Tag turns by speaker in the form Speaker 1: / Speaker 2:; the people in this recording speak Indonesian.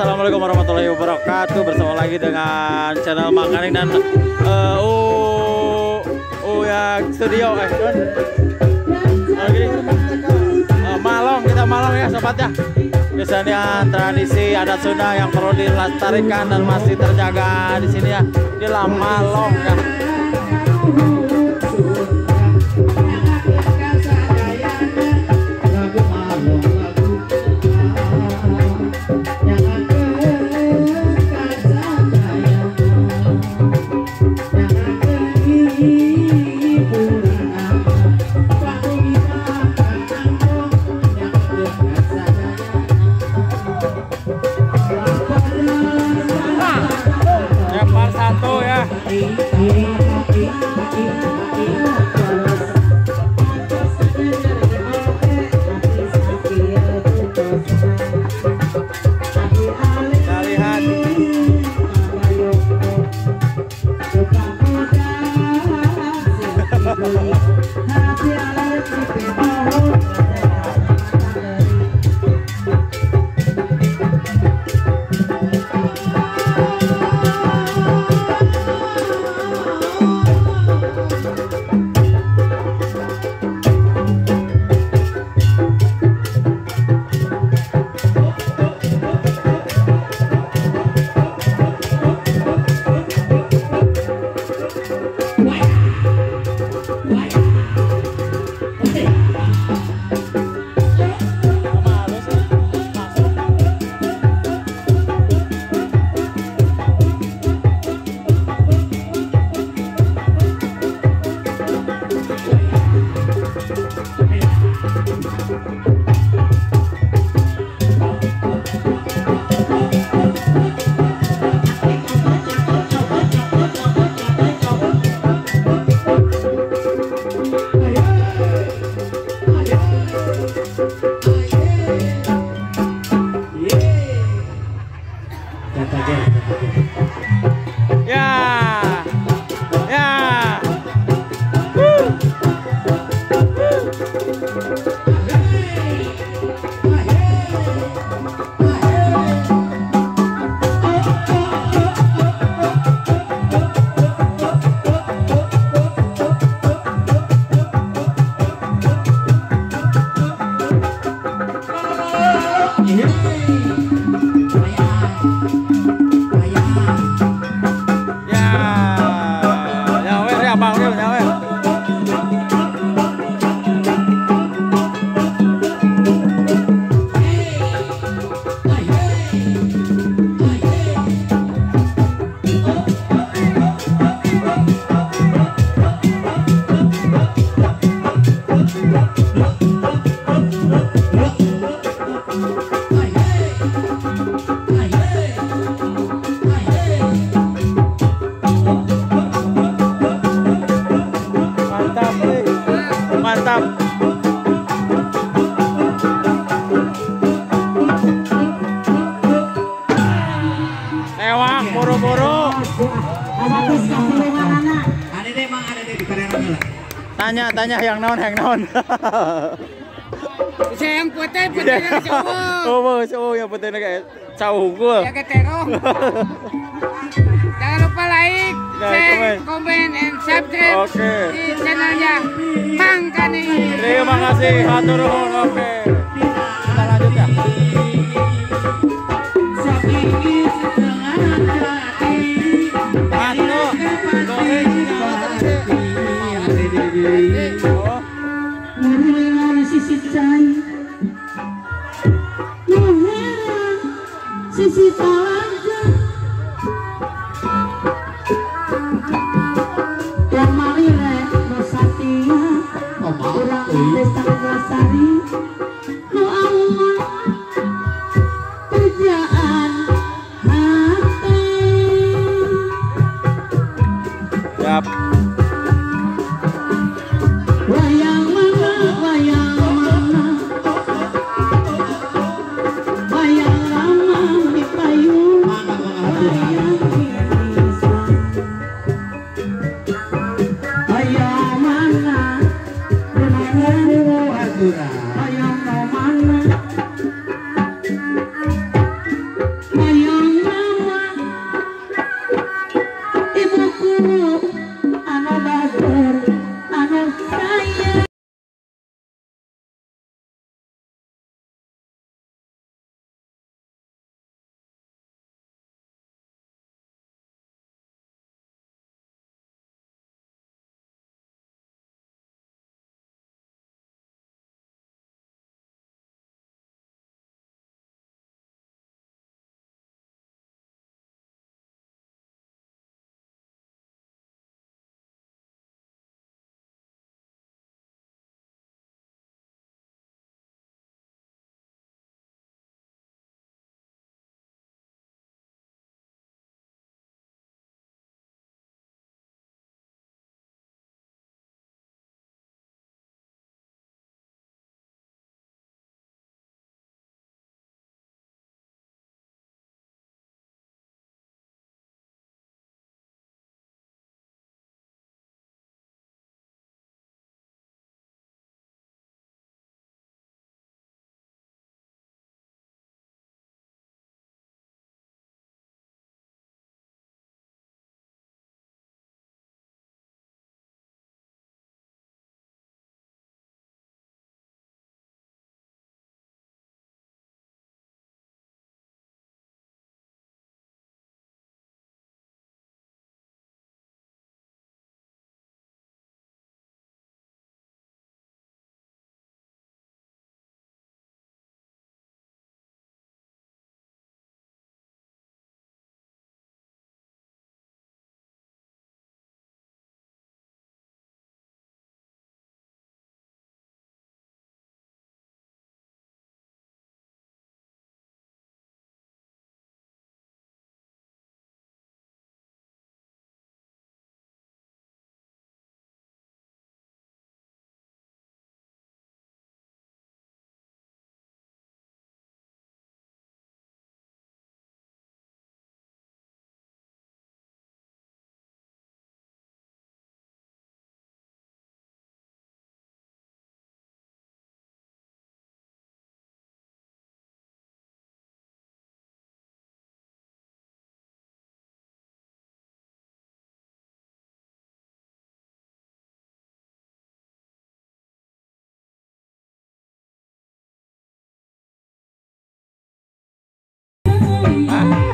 Speaker 1: Assalamualaikum warahmatullahi wabarakatuh. Bersama lagi dengan channel Makaning dan ya studio Malong, kita Malong ya sobat ya. Biasanya tradisi adat Sunda yang perlu dilestarikan dan masih terjaga di sini ya. Di Malong ya. Mantap. Ewang buru-buru. Tanya yang naon.
Speaker 2: Saya yang putih cowok.
Speaker 1: Oh, yang putih kayak cowok.
Speaker 2: Ya keterong. Jangan lupa like, share, comment, and subscribe di channelnya Makaning.
Speaker 1: Terima kasih, hatur nuhun. Oke, kita lanjut ya.
Speaker 3: Sisi talaga yang malire Nusatia orang desa Ngasari nu awal kerjaan hati.
Speaker 1: Yap.
Speaker 3: Wayang mana wayang lama di payung wayang bisa. Wayang mana benar
Speaker 1: Ah.